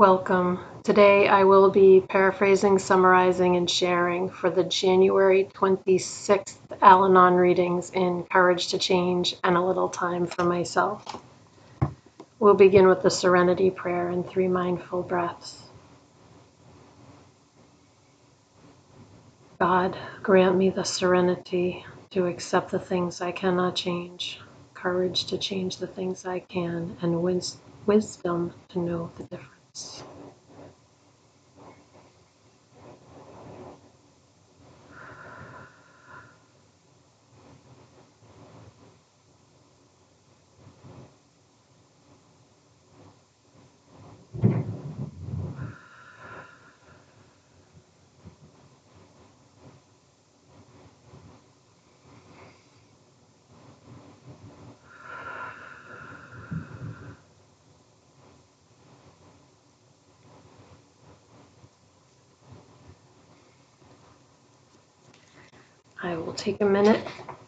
Welcome. Today I will be paraphrasing, summarizing, and sharing for the January 26th Al-Anon readings in Courage to Change and a Little Time for Myself. We'll begin with the Serenity Prayer and 3 mindful breaths. God, grant me the serenity to accept the things I cannot change, courage to change the things I can, and wisdom to know the difference. I will take a minute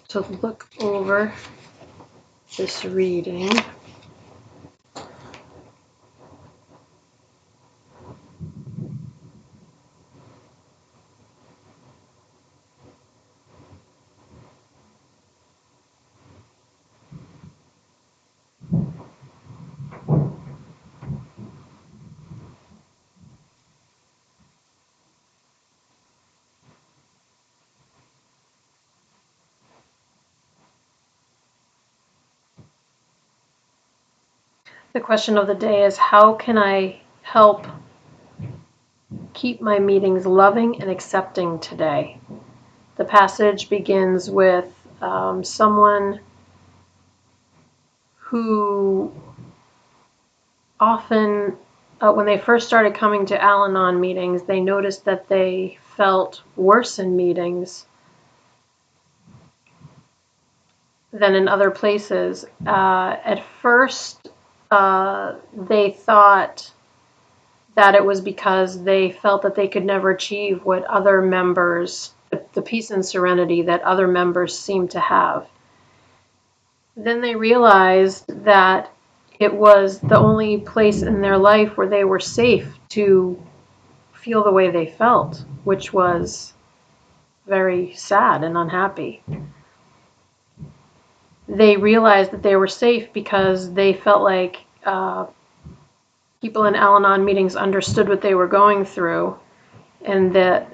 to look over this reading. The question of the day is, how can I help keep my meetings loving and accepting today? The passage begins with someone who often, when they first started coming to Al-Anon meetings, they noticed that they felt worse in meetings than in other places. At first, they thought that it was because they felt that they could never achieve what other members, the peace and serenity that other members seemed to have. Then they realized that it was the only place in their life where they were safe to feel the way they felt, which was very sad and unhappy. They realized that they were safe because they felt like people in Al-Anon meetings understood what they were going through, and that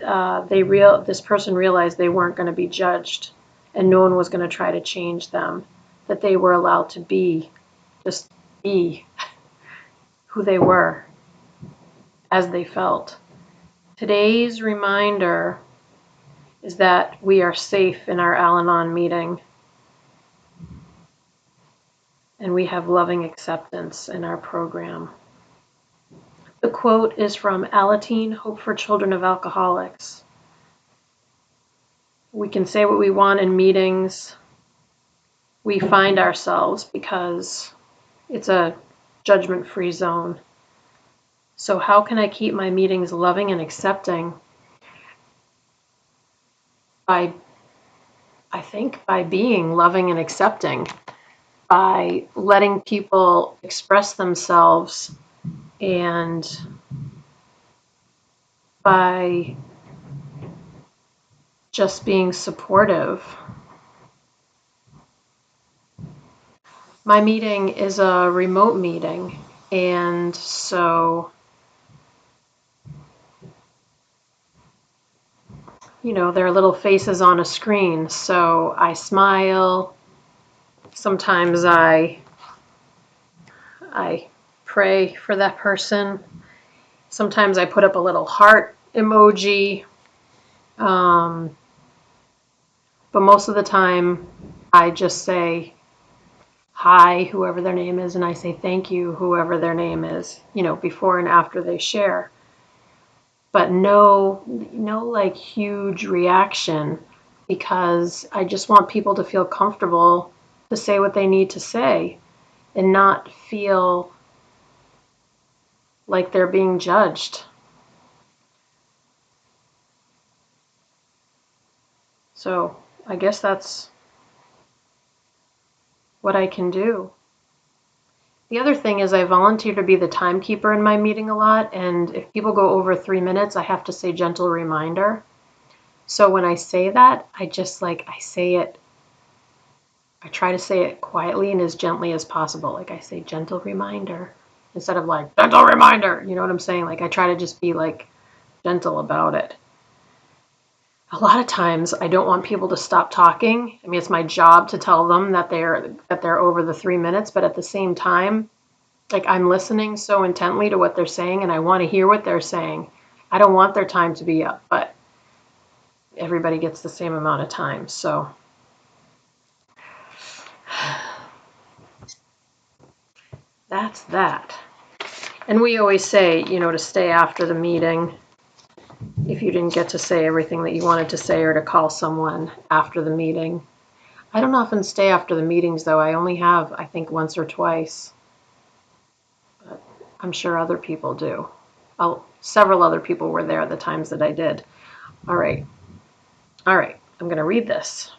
this person realized they weren't going to be judged, and no one was going to try to change them, that they were allowed to just be who they were as they felt. Today's reminder is that we are safe in our Al-Anon meeting, and we have loving acceptance in our program. The quote is from Alateen, Hope for Children of Alcoholics. We can say what we want in meetings. We find ourselves because it's a judgment-free zone. So how can I keep my meetings loving and accepting? I think by being loving and accepting, by letting people express themselves, and by just being supportive. My meeting is a remote meeting, and so, there are little faces on a screen, so I smile. Sometimes I pray for that person. Sometimes I put up a little heart emoji. But most of the time, I just say hi, whoever their name is, and I say thank you, whoever their name is, before and after they share. But no like huge reaction, because I just want people to feel comfortable to say what they need to say and not feel like they're being judged. So I guess that's what I can do. The other thing is I volunteer to be the timekeeper in my meeting a lot, and if people go over 3 minutes, I have to say gentle reminder. So when I say that, I say it, I try to say it quietly and as gently as possible. Like I say gentle reminder instead of like gentle reminder. You know what I'm saying? Like I try to just be like gentle about it. A lot of times I don't want people to stop talking. I mean, it's my job to tell them that they're over the 3 minutes, but at the same time, like I'm listening so intently to what they're saying and I want to hear what they're saying. I don't want their time to be up, but everybody gets the same amount of time. So that's that. And we always say, to stay after the meeting if you didn't get to say everything that you wanted to say, or to call someone after the meeting. I don't often stay after the meetings, though. I only have, I think, once or twice. But I'm sure other people do. Several other people were there the times that I did. All right. I'm going to read this.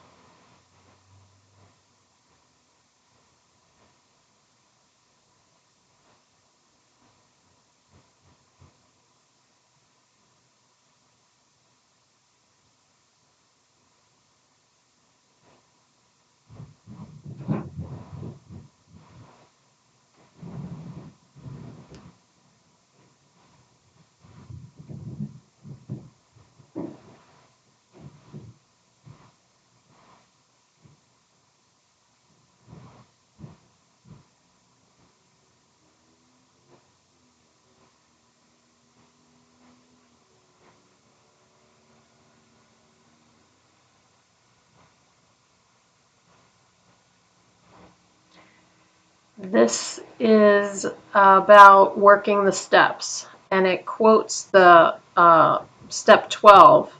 This is about working the steps, and it quotes the step 12.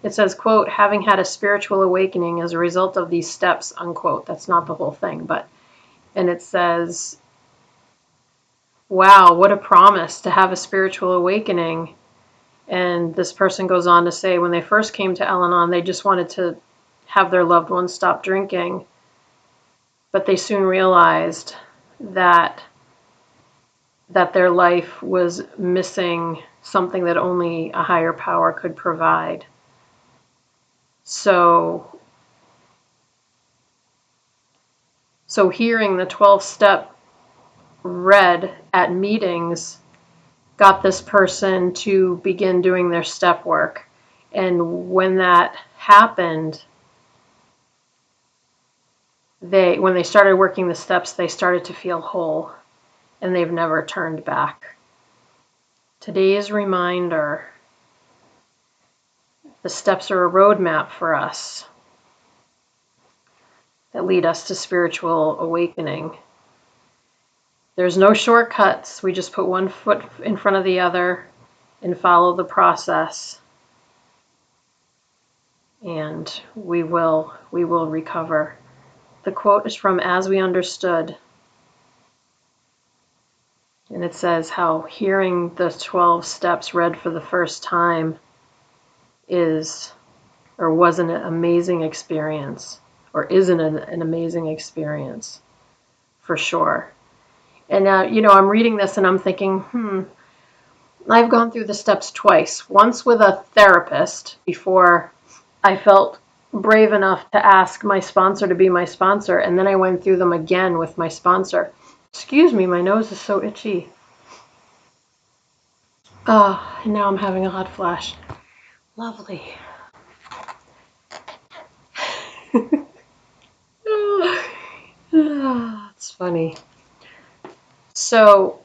It says, quote, having had a spiritual awakening as a result of these steps, unquote. That's not the whole thing, and it says, wow, what a promise to have a spiritual awakening. And this person goes on to say, when they first came to Al-Anon, they just wanted to have their loved ones stop drinking, but they soon realized that their life was missing something that only a higher power could provide. So hearing the 12th step read at meetings got this person to begin doing their step work. And when that happened, when they started working the steps, they started to feel whole, and they've never turned back. Today's reminder: the steps are a roadmap for us that lead us to spiritual awakening. There's no shortcuts. We just put one foot in front of the other and follow the process, and we will recover. The quote is from As We Understood, and it says how hearing the 12 steps read for the first time was an amazing experience, or isn't an amazing experience, for sure. And now, I'm reading this and I'm thinking, I've gone through the steps twice. Once with a therapist before I felt brave enough to ask my sponsor to be my sponsor, and then I went through them again with my sponsor. Excuse me, my nose is so itchy. And now I'm having a hot flash. Lovely. It's funny. So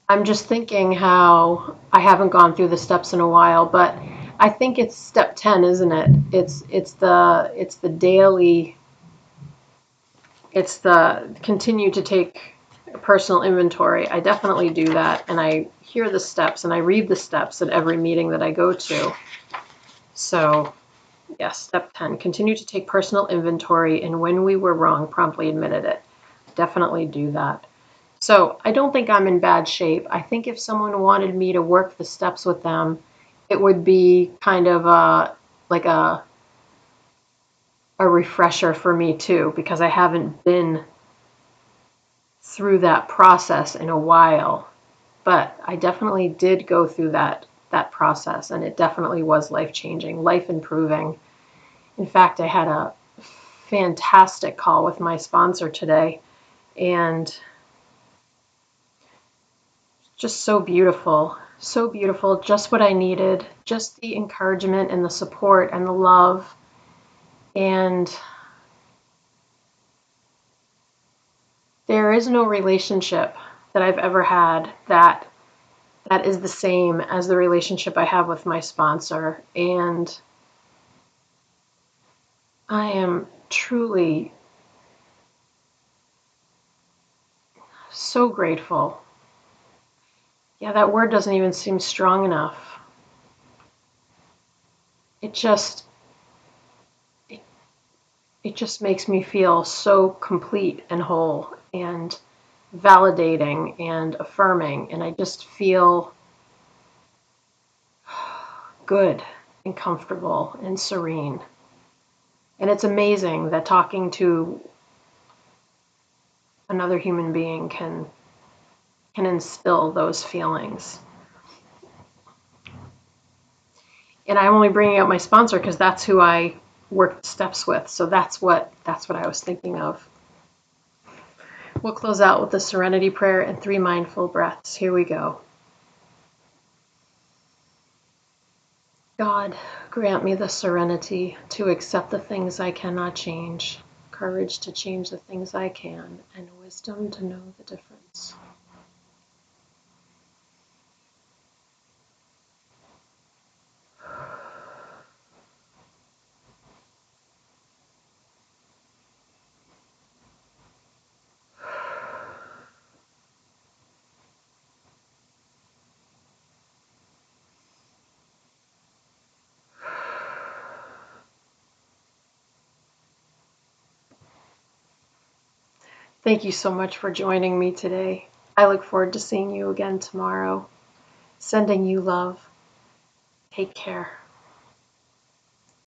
I'm just thinking how I haven't gone through the steps in a while, but I think it's step 10, isn't it? It's the daily. It's the continue to take personal inventory. I definitely do that, and I hear the steps and I read the steps at every meeting that I go to. So, yes, step 10, continue to take personal inventory, and when we were wrong, promptly admitted it. Definitely do that. So I don't think I'm in bad shape. I think if someone wanted me to work the steps with them, it would be kind of like a refresher for me too, because I haven't been through that process in a while, but I definitely did go through that process, and it definitely was life-changing, life-improving. In fact, I had a fantastic call with my sponsor today, and just so beautiful, just what I needed, just the encouragement and the support and the love. And there is no relationship that I've ever had that is the same as the relationship I have with my sponsor. And I am truly so grateful. Yeah, that word doesn't even seem strong enough. It just it, it just makes me feel so complete and whole and validating and affirming, and I just feel good and comfortable and serene. And it's amazing that talking to another human being can instill those feelings. And I'm only bringing up my sponsor because that's who I work steps with. So that's what I was thinking of. We'll close out with the serenity prayer and 3 mindful breaths. Here we go. God, grant me the serenity to accept the things I cannot change, courage to change the things I can, and wisdom to know the difference. Thank you so much for joining me today. I look forward to seeing you again tomorrow. Sending you love. Take care.